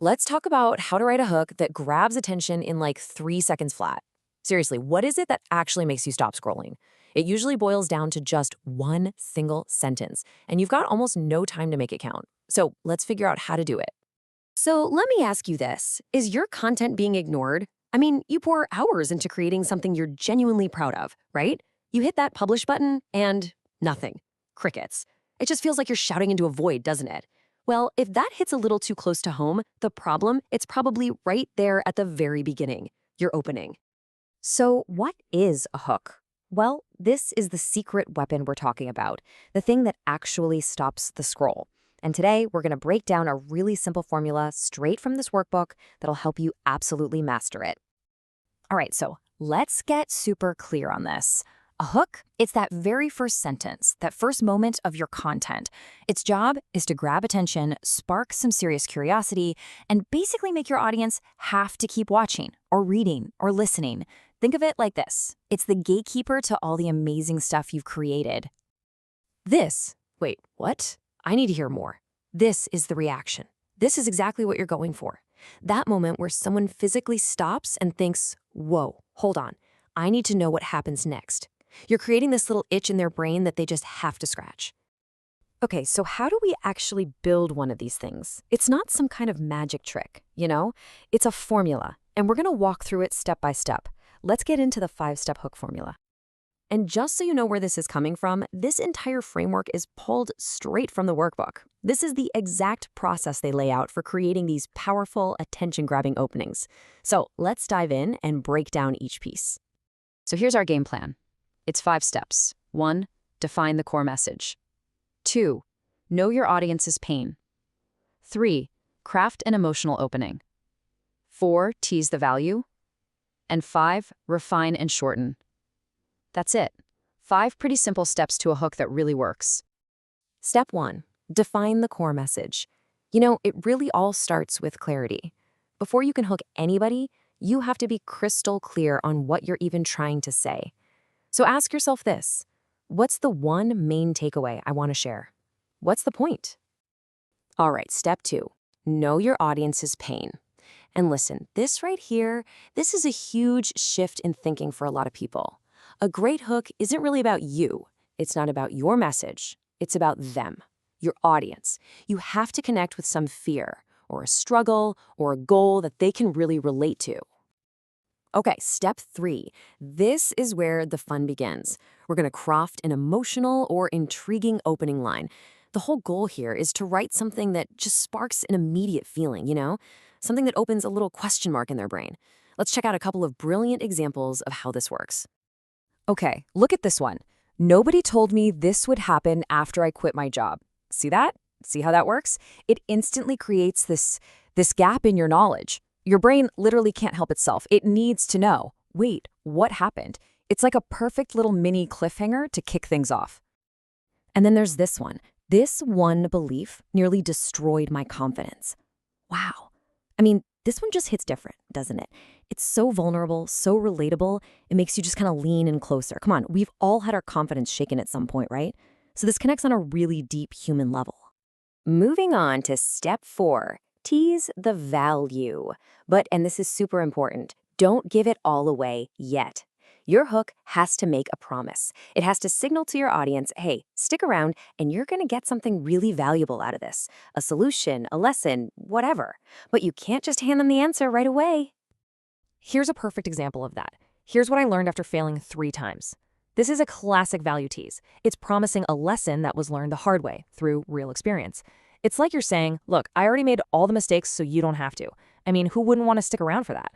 let's talk about how to write a hook that grabs attention in like 3 seconds flat. Seriously, what is it that actually makes you stop scrolling? It usually boils down to just one single sentence, and you've got almost no time to make it count. So let's figure out how to do it. So let me ask you this. Is your content being ignored? I mean, you pour hours into creating something you're genuinely proud of, right? You hit that publish button and nothing. Crickets. It just feels like you're shouting into a void, doesn't it? Well, if that hits a little too close to home, the problem, it's probably right there at the very beginning, your opening. So what is a hook? Well, this is the secret weapon we're talking about, the thing that actually stops the scroll. And today, we're going to break down a really simple formula straight from this workbook that'll help you absolutely master it. All right, so let's get super clear on this. A hook, it's that very first sentence, that first moment of your content. Its job is to grab attention, spark some serious curiosity, and basically make your audience have to keep watching or reading or listening. Think of it like this. It's the gatekeeper to all the amazing stuff you've created. Wait, what? I need to hear more. This is the reaction. This is exactly what you're going for. That moment where someone physically stops and thinks, whoa, hold on. I need to know what happens next. You're creating this little itch in their brain that they just have to scratch. Okay, so how do we actually build one of these things? It's not some kind of magic trick, you know? It's a formula, and we're going to walk through it step by step. Let's get into the 5-step hook formula. And just so you know where this is coming from, this entire framework is pulled straight from the workbook. This is the exact process they lay out for creating these powerful, attention-grabbing openings. So let's dive in and break down each piece. So here's our game plan. It's 5 steps. 1, define the core message. 2, know your audience's pain. 3, craft an emotional opening. 4, tease the value. And 5, refine and shorten. That's it. 5 pretty simple steps to a hook that really works. Step 1, define the core message. You know, it really all starts with clarity. Before you can hook anybody, you have to be crystal clear on what you're even trying to say. So ask yourself this: what's the one main takeaway I want to share? What's the point? All right, step 2, know your audience's pain. And listen, this right here, this is a huge shift in thinking for a lot of people. A great hook isn't really about you. It's not about your message. It's about them, your audience. You have to connect with some fear or a struggle or a goal that they can really relate to. Okay, step 3. This is where the fun begins. We're going to craft an emotional or intriguing opening line. The whole goal here is to write something that just sparks an immediate feeling, you know? Something that opens a little question mark in their brain. Let's check out a couple of brilliant examples of how this works. Okay, look at this one. Nobody told me this would happen after I quit my job. See that? See how that works? It instantly creates this gap in your knowledge. Your brain literally can't help itself. It needs to know, wait, what happened? It's like a perfect little mini cliffhanger to kick things off. And then there's this one. This one belief nearly destroyed my confidence. Wow. I mean, this one just hits different, doesn't it? It's so vulnerable, so relatable, it makes you just kind of lean in closer. Come on, we've all had our confidence shaken at some point, right? So this connects on a really deep human level. Moving on to step 4, tease the value. And this is super important, don't give it all away yet. Your hook has to make a promise. It has to signal to your audience, hey, stick around and you're going to get something really valuable out of this. A solution, a lesson, whatever. But you can't just hand them the answer right away. Here's a perfect example of that. Here's what I learned after failing 3 times. This is a classic value tease. It's promising a lesson that was learned the hard way through real experience. It's like you're saying, look, I already made all the mistakes so you don't have to. I mean, who wouldn't want to stick around for that?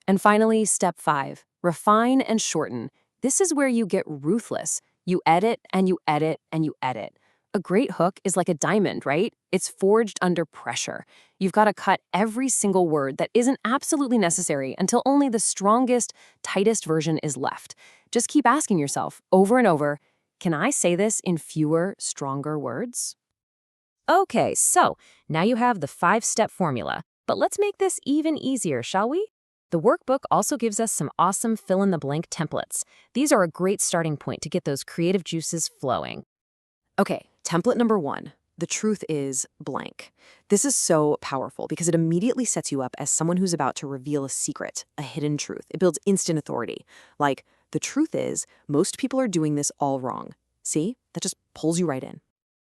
And finally, step 5, refine and shorten. This is where you get ruthless. You edit and you edit and you edit. A great hook is like a diamond, right? It's forged under pressure. You've got to cut every single word that isn't absolutely necessary until only the strongest, tightest version is left. Just keep asking yourself over and over, can I say this in fewer, stronger words? Okay, so now you have the 5-step formula, but let's make this even easier, shall we? The workbook also gives us some awesome fill-in-the-blank templates. These are a great starting point to get those creative juices flowing. Okay, template number 1. the truth is blank. This is so powerful because it immediately sets you up as someone who's about to reveal a secret, a hidden truth. It builds instant authority. Like, the truth is, most people are doing this all wrong. See? That just pulls you right in.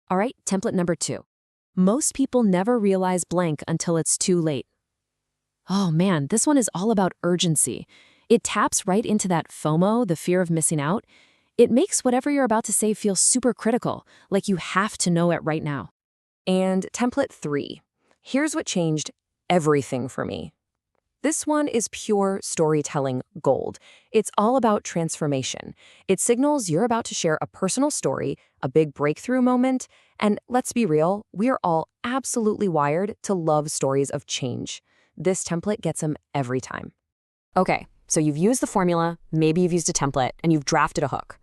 All right, template number 2. Most people never realize blank until it's too late. Oh man, this one is all about urgency. It taps right into that FOMO, the fear of missing out. It makes whatever you're about to say feel super critical, like you have to know it right now. And template 3. Here's what changed everything for me. This one is pure storytelling gold. It's all about transformation. It signals you're about to share a personal story, a big breakthrough moment, and let's be real, we're all absolutely wired to love stories of change. This template gets them every time. Okay, so you've used the formula, maybe you've used a template, and you've drafted a hook.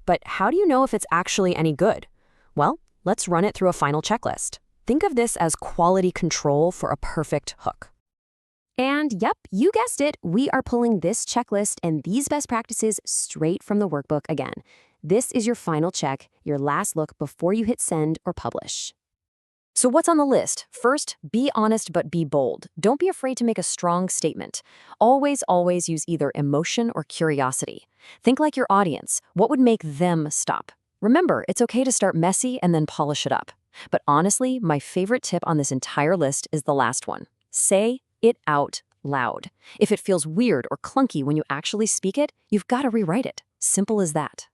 But how do you know if it's actually any good? Well, let's run it through a final checklist. Think of this as quality control for a perfect hook. And yep, you guessed it, we are pulling this checklist and these best practices straight from the workbook again. This is your final check, your last look before you hit send or publish. So what's on the list? First, be honest but be bold. Don't be afraid to make a strong statement. Always, always use either emotion or curiosity. Think like your audience. What would make them stop? Remember, it's okay to start messy and then polish it up. But honestly, my favorite tip on this entire list is the last one. Say it out loud. If it feels weird or clunky when you actually speak it, you've got to rewrite it. Simple as that.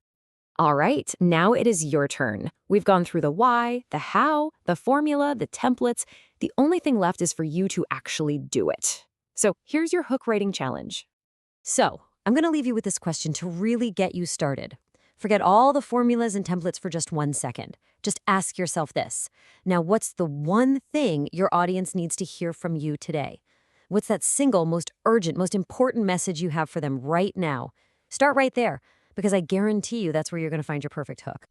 All right, now it is your turn. We've gone through the why, the how, the formula, the templates. The only thing left is for you to actually do it. So here's your hook writing challenge. So, I'm going to leave you with this question to really get you started. Forget all the formulas and templates for just 1 second. Just ask yourself this. Now, what's the one thing your audience needs to hear from you today? What's that single, most urgent, most important message you have for them right now? Start right there, because I guarantee you that's where you're going to find your perfect hook.